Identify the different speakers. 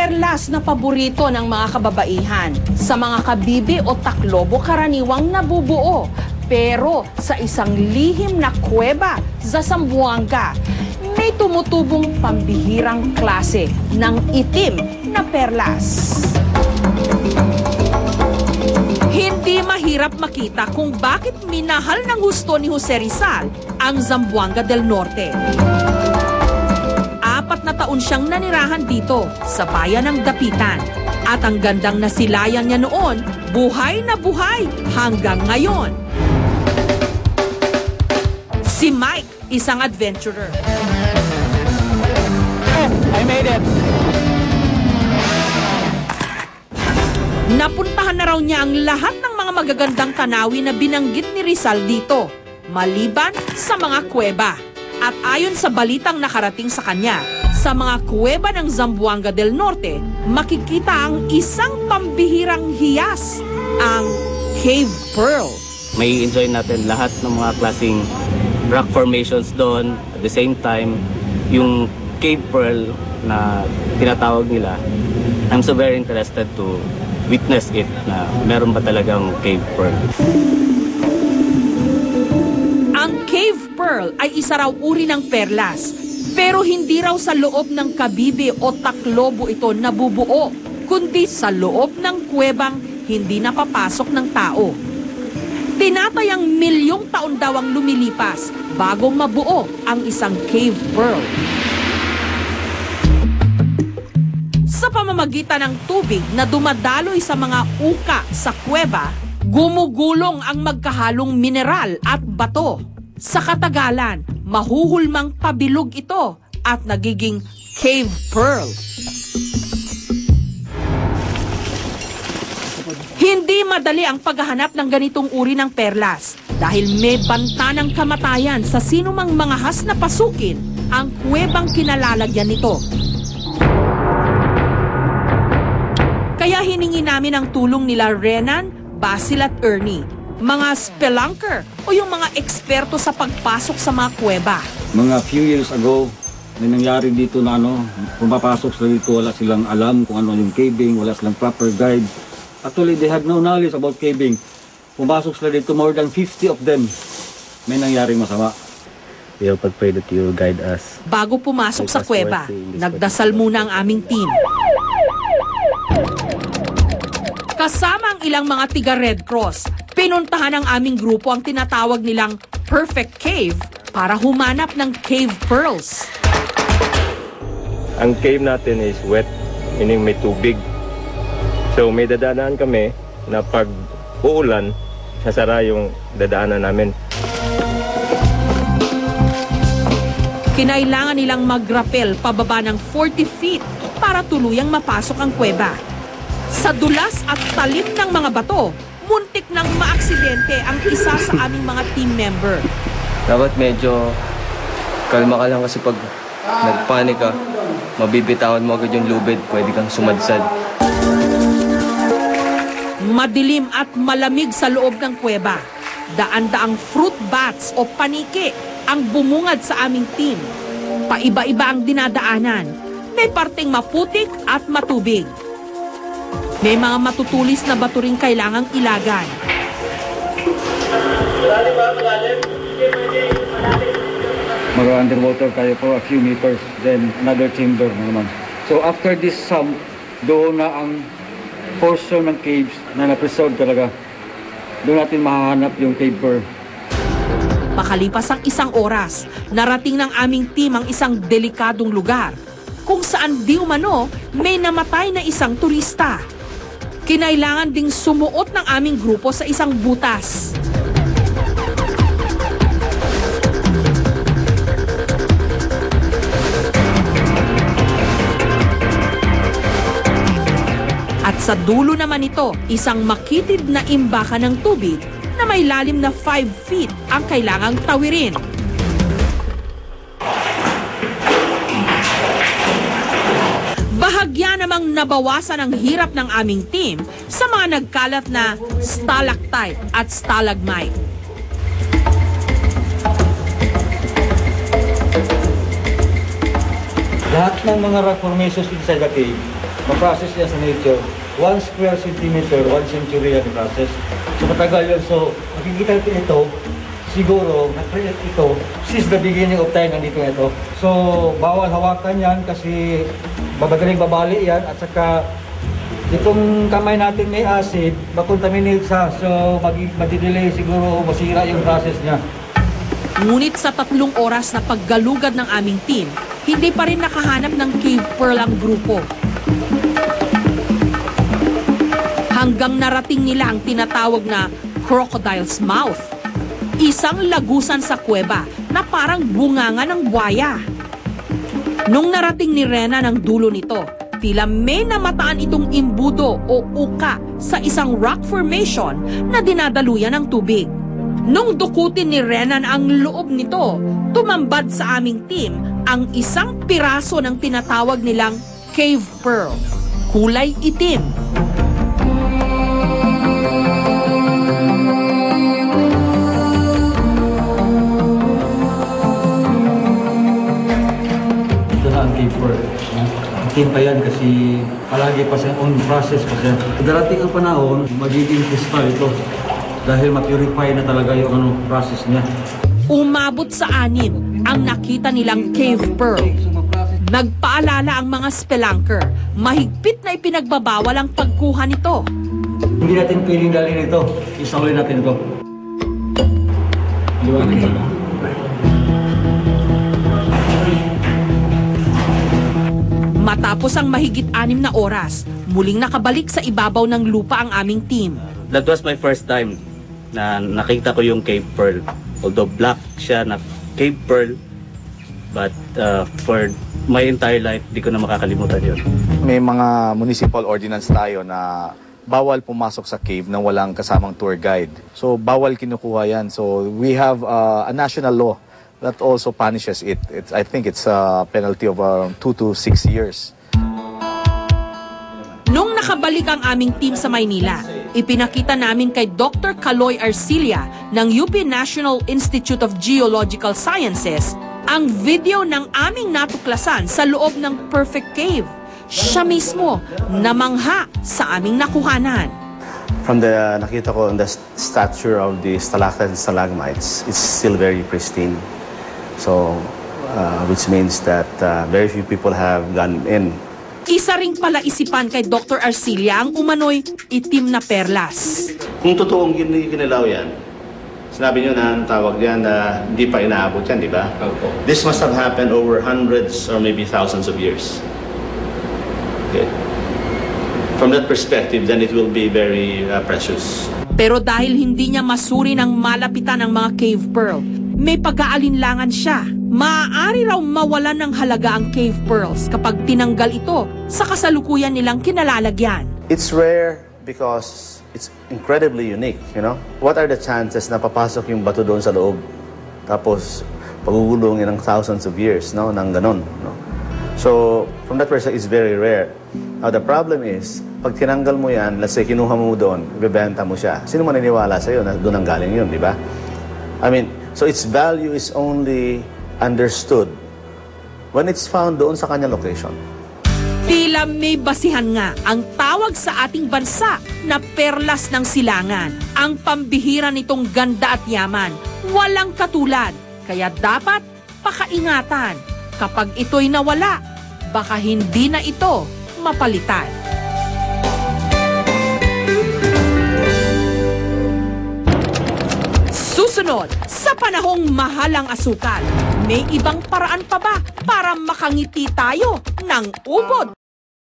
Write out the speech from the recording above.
Speaker 1: Perlas na paborito ng mga kababaihan. Sa mga kabibi o taklobo karaniwang nabubuo. Pero sa isang lihim na kuweba sa Zamboanga, may tumutubong pambihirang klase ng itim na perlas. Hindi mahirap makita kung bakit minahal ng gusto ni Jose Rizal ang Zamboanga del Norte. 4 na taon siyang nanirahan dito sa bayan ng Dapitan. At ang gandang nasilayan niya noon, buhay na buhay hanggang ngayon. Si Mike, isang adventurer.
Speaker 2: Yes, I made it!
Speaker 1: Napuntahan na raw niya ang lahat ng mga magagandang tanawin na binanggit ni Rizal dito, maliban sa mga kuweba. At ayon sa balitang nakarating sa kanya, sa mga kuweba ng Zamboanga del Norte, makikita ang isang pambihirang hiyas, ang Cave Pearl.
Speaker 3: May enjoy natin lahat ng mga klaseng rock formations doon. At the same time, yung Cave Pearl na tinatawag nila, I'm so very interested to witness it na meron ba talagang Cave Pearl.
Speaker 1: Ang Cave Pearl ay isa raw uri ng perlas, pero hindi raw sa loob ng kabibi o taklobo ito nabubuo, kundi sa loob ng kuwebang hindi napapasok ng tao. Tinatayang milyong taon daw ang lumilipas bago mabuo ang isang Cave Pearl. Sa pamamagitan ng tubig na dumadaloy sa mga uka sa kuweba, gumugulong ang magkahalong mineral at bato. Sa katagalan, mahuhulmang pabilog ito at nagiging Cave Pearl. Hindi madali ang paghahanap ng ganitong uri ng perlas dahil may banta ng kamatayan sa sinumang mangahas na pasukin ang kuwebang kinalalagyan nito. Kaya hiningi namin ang tulong nila Renan, Basil at Ernie, mga spelunker o yung mga eksperto sa pagpasok sa mga kuweba.
Speaker 4: Mga few years ago, may nangyari dito na pumapasok sila dito, wala silang alam kung ano yung caving, wala silang proper guide. Actually, they had no knowledge about caving. Pumasok sila dito, more than 50 of them. May nangyaring masama.
Speaker 3: We'll pag-pray that you guide us.
Speaker 1: Bago pumasok sa kuweba, nagdasal muna ang aming team. Kasama ang ilang mga tiga Red Cross, pinuntahan ng aming grupo ang tinatawag nilang Perfect Cave para humanap ng Cave Pearls.
Speaker 5: Ang cave natin is wet, meaning may tubig. So may dadaanan kami na pag uulan, sasara yung dadaanan namin.
Speaker 1: Kinailangan nilang mag-rappel pababa ng 40 feet para tuluyang mapasok ang kuweba. Sa dulas at talim ng mga bato, muntik nang maaksidente ang isa sa aming mga team member.
Speaker 6: Dapat medyo kalma ka lang kasi pag nagpanik ka, mabibitawan mo agad yung lubid, pwede kang sumadsad.
Speaker 1: Madilim at malamig sa loob ng kuweba. Daan-daang fruit bats o paniki ang bumungad sa aming team. Paiba-iba ang dinadaanan. May parteng maputik at matubig. May mga matutulis na bato ring kailangang ilagan.
Speaker 4: Mag-underwater tayo for a few meters, then another chamber naman. So after this sump, doon na ang portion ng caves na na-preserve talaga. Doon natin mahahanap yung cave pearl.
Speaker 1: Pakalipas ang isang oras, narating ng aming team ang isang delikadong lugar kung saan di umano may namatay na isang turista. Kinailangan ding sumuot ng aming grupo sa isang butas. At sa dulo naman ito, isang makitid na imbakan ng tubig na may lalim na 5 feet ang kailangang tawirin. Bahagya namang nabawasan ang hirap ng aming team sa mga nagkalat na stalactite at stalagmite.
Speaker 4: Lahat ng mga rock formations inside the cave, ma-process niya sa nature. 1 square centimeter, 1 century yan i-process. So matagal yun. So makikita natin ito, siguro na-create ito since the beginning of time nandito ito. So bawal hawakan yan kasi babagaling babali yan at saka itong kamay natin may acid, makontaminate siya. So madidelay siguro masira yung process niya.
Speaker 1: Ngunit sa 3 oras na paggalugad ng aming team, hindi pa rin nakahanap ng cave pearl ang grupo. Hanggang narating nila ang tinatawag na crocodile's mouth. Isang lagusan sa kuweba na parang bunganga ng buwaya. Nung narating ni Rena ng dulo nito, tila may namataan itong imbudo o uka sa isang rock formation na dinadaluyan ng tubig. Nung dukutin ni Renan ang loob nito, tumambad sa aming team ang isang piraso ng tinatawag nilang cave pearl. Kulay itim.
Speaker 4: Ito na ang cave pearl. Itim pa yan kasi palagi pa siya on process pa siya. Darating ang panahon, magiging crystal ito. Dahil ma-purify na talaga yung process niya.
Speaker 1: Umabot sa 6 ang nakita nilang cave pearl. Nagpaalala ang mga spelunker, mahigpit na ipinagbabawal ang pagkuha nito.
Speaker 4: Hindi natin pwedeng dalhin ito. Isawin natin ito. Okay.
Speaker 1: Matapos ang mahigit 6 na oras, muling nakabalik sa ibabaw ng lupa ang aming team.
Speaker 3: That was my first time na nakita ko yung cave pearl. Although black siya na cave pearl, but for my entire life, di ko na makakalimutan yun.
Speaker 2: May mga municipal ordinance tayo na bawal pumasok sa cave nang walang kasamang tour guide. So bawal kinukuha yan. So we have a national law that also punishes it. I think it's a penalty of 2 to 6 years.
Speaker 1: Nung nakabalik ang aming team sa Maynila, ipinakita namin kay Dr. Caloy Arcilla ng UP National Institute of Geological Sciences ang video ng aming natuklasan sa loob ng Perfect Cave. Siya mismo namangha sa aming nakuhanan.
Speaker 7: From the nakita ko on the stature of the stalactites and stalagmites, it's still very pristine. So, which means that very few people have gone in.
Speaker 1: Isa ring pala isipan kay Dr. Arcilla ang umano'y itim na perlas.
Speaker 7: Kung totoong ginilaw yan, sinabi nyo na ang tawag yan na hindi pa inaabot yan, di ba? This must have happened over hundreds or maybe thousands of years. Okay. From that perspective, then it will be very precious.
Speaker 1: Pero dahil hindi niya masuri ng malapitan ng mga cave pearl, may pag-aalinlangan siya. Maaari raw mawalan ng halaga ang cave pearls kapag tinanggal ito sa kasalukuyan nilang kinalalagyan.
Speaker 7: It's rare because it's incredibly unique, you know? What are the chances na papasok yung bato doon sa loob? Tapos pagugulungin ng thousands of years, no? Nang ganon, no? So, from that perspective, it's very rare. Now, the problem is, pag tinanggal mo yan, let's say, kinuha mo doon, ibebenta mo siya. Sino maniniwala sa'yo na doon ang galing yun, di ba? I mean, so its value is only understood when it's found doon sa kanyang location.
Speaker 1: Tila may basihan nga ang tawag sa ating bansa na perlas ng silangan. Ang pambihira nitong ganda at yaman, walang katulad. Kaya dapat pakaingatan. Kapag ito'y nawala, baka hindi na ito mapalitan. Susunod, sa panahong mahal ang asukal, may ibang paraan pa ba para makangiti tayo ng ubod?